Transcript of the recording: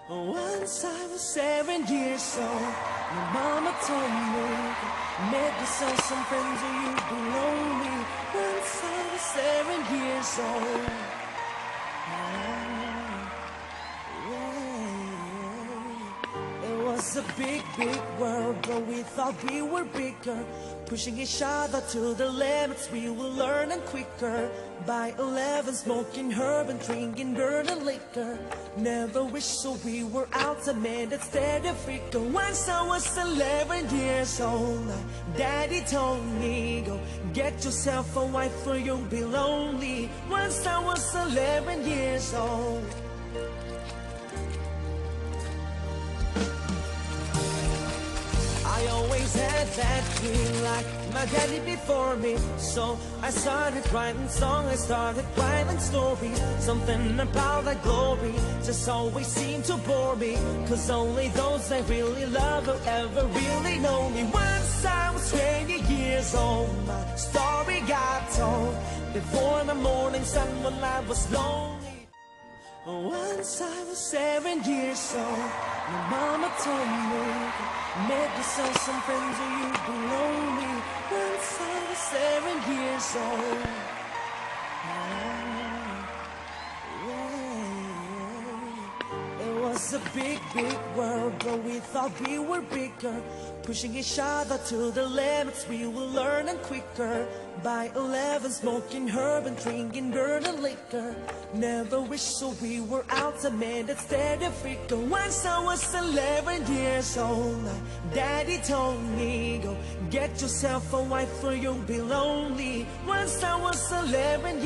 Once I was 7 years old, my mama told me, make yourself some friends or you'll be lonely. Once I was 7 years old. It was a big, big world, but we thought we were bigger. Pushing each other to the limits, we were learning quicker. By 11, smoking herb and drinking burning liquor. Never wished so we were out to man instead of freaker. Once I was 11 years old, my daddy told me, go get yourself a wife or you'll be lonely. Once I was 11 years old. I always had that dream like my daddy before me. So I started writing songs, I started writing stories. Something about that glory just always seemed to bore me. Cause only those I really love will ever really know me. Once I was 20 years old, my story got told. Before the morning sun when I was lonely. Once I was 7 years old, my mama told me, make yourself some friends or you'll be lonely. Once I was 7 years old. It was a big, big world, but we thought we were bigger. Pushing each other to the limits, we were learning quicker. By 11, smoking herb and drinking burning liquor. Never wished so we were out to man instead of freaker. Once I was 11 years old, my daddy told me, go get yourself a wife or you'll be lonely. Once I was 11 years